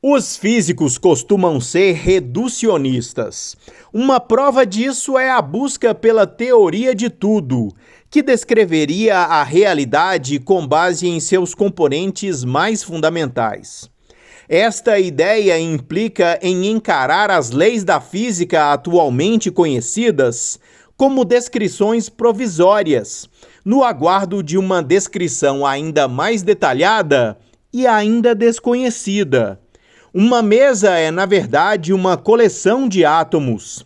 Os físicos costumam ser reducionistas. Uma prova disso é a busca pela teoria de tudo, que descreveria a realidade com base em seus componentes mais fundamentais. Esta ideia implica em encarar as leis da física atualmente conhecidas como descrições provisórias, no aguardo de uma descrição ainda mais detalhada e ainda desconhecida. Uma mesa é, na verdade, uma coleção de átomos.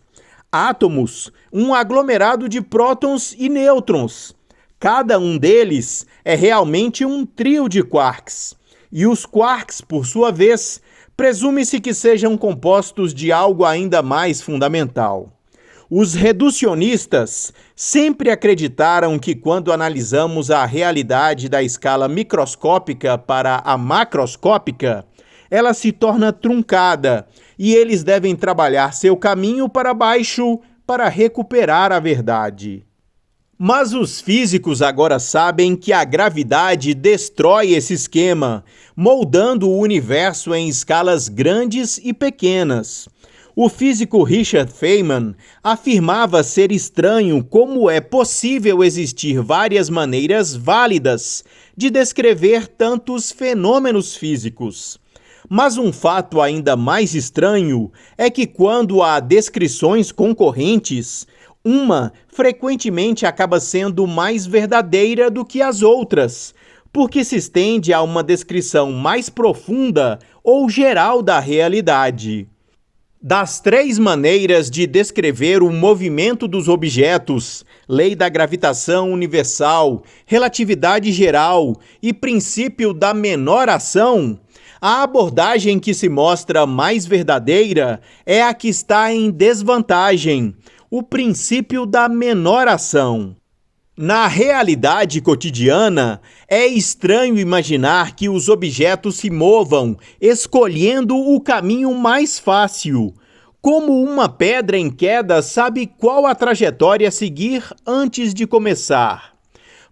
Átomos, um aglomerado de prótons e nêutrons. Cada um deles é realmente um trio de quarks. E os quarks, por sua vez, presume-se que sejam compostos de algo ainda mais fundamental. Os reducionistas sempre acreditaram que quando analisamos a realidade da escala microscópica para a macroscópica, ela se torna truncada e eles devem trabalhar seu caminho para baixo para recuperar a verdade. Mas os físicos agora sabem que a gravidade destrói esse esquema, moldando o universo em escalas grandes e pequenas. O físico Richard Feynman afirmava ser estranho como é possível existir várias maneiras válidas de descrever tantos fenômenos físicos. Mas um fato ainda mais estranho é que quando há descrições concorrentes, uma frequentemente acaba sendo mais verdadeira do que as outras, porque se estende a uma descrição mais profunda ou geral da realidade. Das três maneiras de descrever o movimento dos objetos, lei da gravitação universal, relatividade geral e princípio da menor ação, a abordagem que se mostra mais verdadeira é a que está em desvantagem, o princípio da menor ação. Na realidade cotidiana, é estranho imaginar que os objetos se movam escolhendo o caminho mais fácil. Como uma pedra em queda sabe qual a trajetória a seguir antes de começar.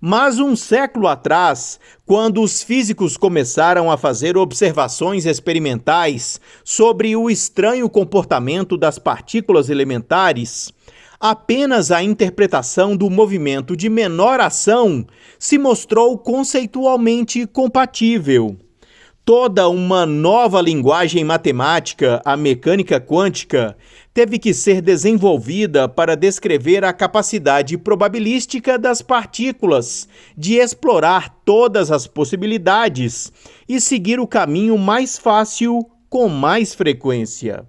Mas um século atrás, quando os físicos começaram a fazer observações experimentais sobre o estranho comportamento das partículas elementares, apenas a interpretação do movimento de menor ação se mostrou conceitualmente compatível. Toda uma nova linguagem matemática, a mecânica quântica, teve que ser desenvolvida para descrever a capacidade probabilística das partículas de explorar todas as possibilidades e seguir o caminho mais fácil com mais frequência.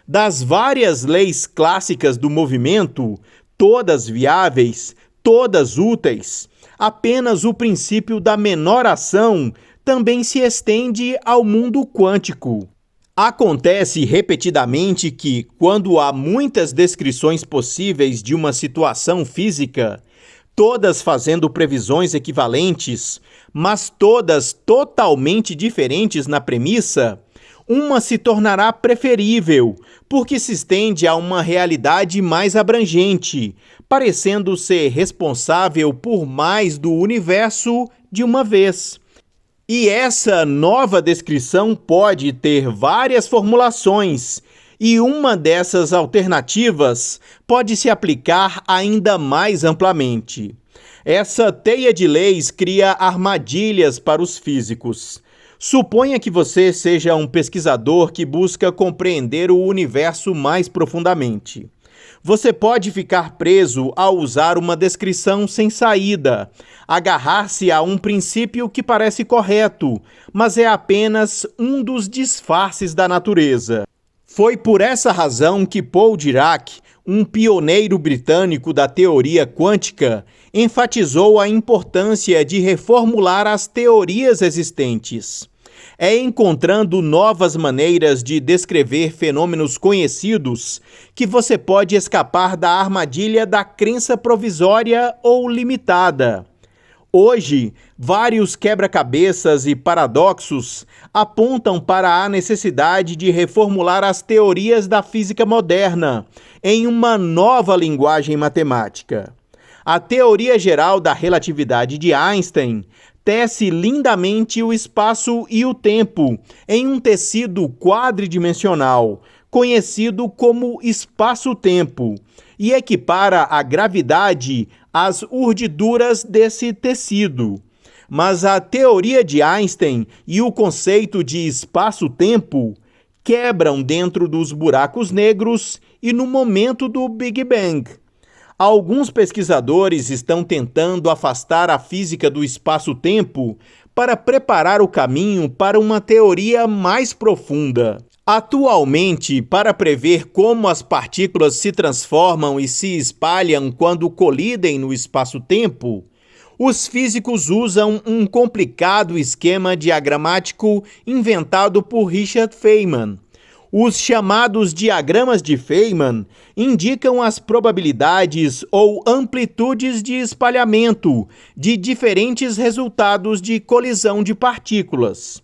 Das várias leis clássicas do movimento, todas viáveis, todas úteis, apenas o princípio da menor ação também se estende ao mundo quântico. Acontece repetidamente que, quando há muitas descrições possíveis de uma situação física, todas fazendo previsões equivalentes, mas todas totalmente diferentes na premissa, uma se tornará preferível, porque se estende a uma realidade mais abrangente, parecendo ser responsável por mais do universo de uma vez. E essa nova descrição pode ter várias formulações, e uma dessas alternativas pode se aplicar ainda mais amplamente. Essa teia de leis cria armadilhas para os físicos. Suponha que você seja um pesquisador que busca compreender o universo mais profundamente. Você pode ficar preso ao usar uma descrição sem saída, agarrar-se a um princípio que parece correto, mas é apenas um dos disfarces da natureza. Foi por essa razão que Paul Dirac, um pioneiro britânico da teoria quântica, enfatizou a importância de reformular as teorias existentes. É encontrando novas maneiras de descrever fenômenos conhecidos que você pode escapar da armadilha da crença provisória ou limitada. Hoje, vários quebra-cabeças e paradoxos apontam para a necessidade de reformular as teorias da física moderna em uma nova linguagem matemática. A teoria geral da relatividade de Einstein tece lindamente o espaço e o tempo em um tecido quadridimensional, conhecido como espaço-tempo, e equipara a gravidade às urdiduras desse tecido. Mas a teoria de Einstein e o conceito de espaço-tempo quebram dentro dos buracos negros e no momento do Big Bang. Alguns pesquisadores estão tentando afastar a física do espaço-tempo para preparar o caminho para uma teoria mais profunda. Atualmente, para prever como as partículas se transformam e se espalham quando colidem no espaço-tempo, os físicos usam um complicado esquema diagramático inventado por Richard Feynman. Os chamados diagramas de Feynman indicam as probabilidades ou amplitudes de espalhamento de diferentes resultados de colisão de partículas.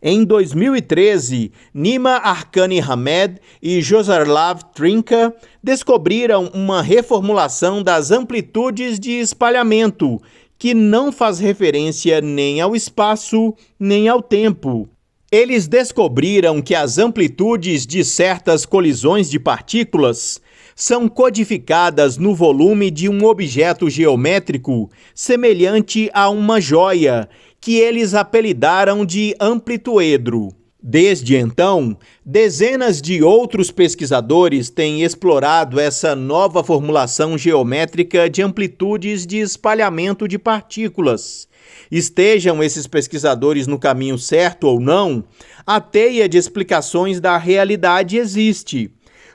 Em 2013, Nima Arkani-Hamed e Josarlav Trinka descobriram uma reformulação das amplitudes de espalhamento que não faz referência nem ao espaço nem ao tempo. Eles descobriram que as amplitudes de certas colisões de partículas são codificadas no volume de um objeto geométrico semelhante a uma joia, que eles apelidaram de amplituedro. Desde então, dezenas de outros pesquisadores têm explorado essa nova formulação geométrica de amplitudes de espalhamento de partículas. Estejam esses pesquisadores no caminho certo ou não, a teia de explicações da realidade existe.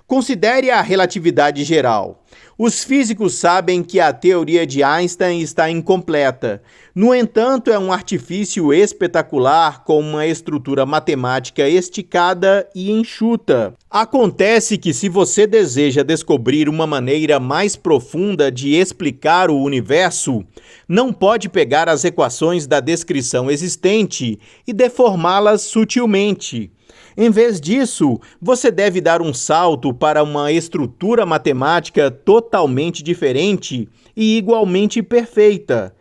Considere a relatividade geral. Os físicos sabem que a teoria de Einstein está incompleta. No entanto, é um artifício espetacular com uma estrutura matemática esticada e enxuta. Acontece que, se você deseja descobrir uma maneira mais profunda de explicar o universo, não pode pegar as equações da descrição existente e deformá-las sutilmente. Em vez disso, você deve dar um salto para uma estrutura matemática totalmente diferente e igualmente perfeita.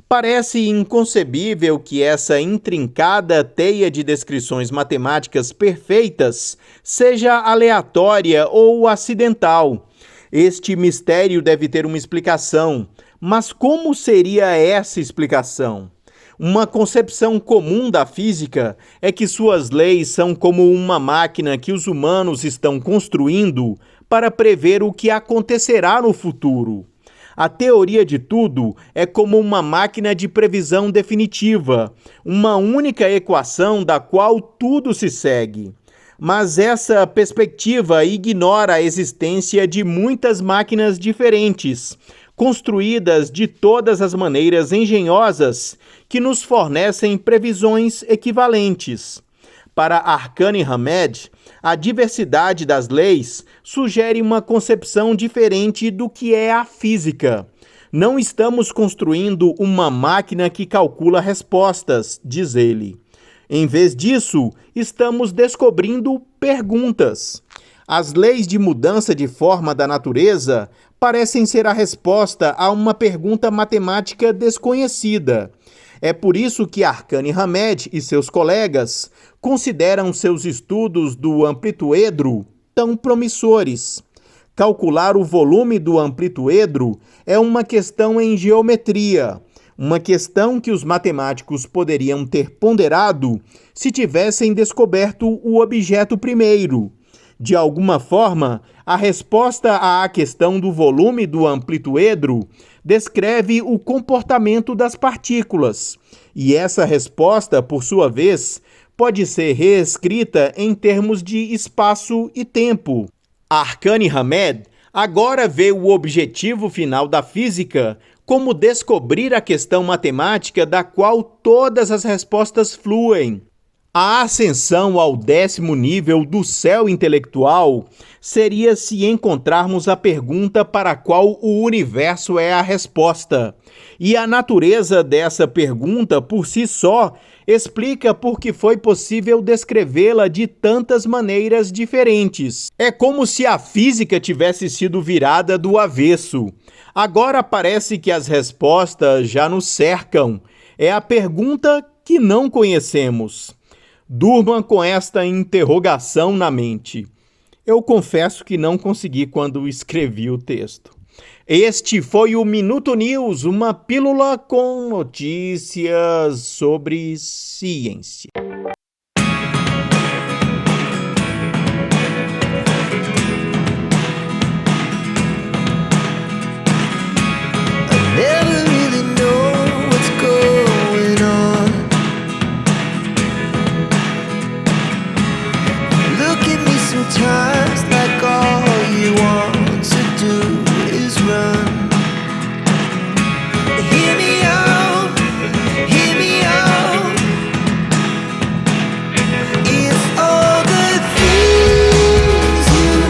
Parece inconcebível que essa intrincada teia de descrições matemáticas perfeitas seja aleatória ou acidental. Este mistério deve ter uma explicação, mas como seria essa explicação? Uma concepção comum da física é que suas leis são como uma máquina que os humanos estão construindo para prever o que acontecerá no futuro. A teoria de tudo é como uma máquina de previsão definitiva, uma única equação da qual tudo se segue. Mas essa perspectiva ignora a existência de muitas máquinas diferentes, construídas de todas as maneiras engenhosas que nos fornecem previsões equivalentes. Para Arkani-Hamed, a diversidade das leis sugere uma concepção diferente do que é a física. Não estamos construindo uma máquina que calcula respostas, diz ele. Em vez disso, estamos descobrindo perguntas. As leis de mudança de forma da natureza parecem ser a resposta a uma pergunta matemática desconhecida. É por isso que Arkani-Hamed e seus colegas consideram seus estudos do amplituedro tão promissores. Calcular o volume do amplituedro é uma questão em geometria, uma questão que os matemáticos poderiam ter ponderado se tivessem descoberto o objeto primeiro. De alguma forma, a resposta à questão do volume do amplituedro descreve o comportamento das partículas, e essa resposta, por sua vez, pode ser reescrita em termos de espaço e tempo. Arkani-Hamed agora vê o objetivo final da física como descobrir a questão matemática da qual todas as respostas fluem. A ascensão ao 10º nível do céu intelectual seria se encontrarmos a pergunta para a qual o universo é a resposta. E a natureza dessa pergunta, por si só, explica por que foi possível descrevê-la de tantas maneiras diferentes. É como se a física tivesse sido virada do avesso. Agora parece que as respostas já nos cercam. É a pergunta que não conhecemos. Durma com esta interrogação na mente. Eu confesso que não consegui quando escrevi o texto. Este foi o Minuto News, uma pílula com notícias sobre ciência.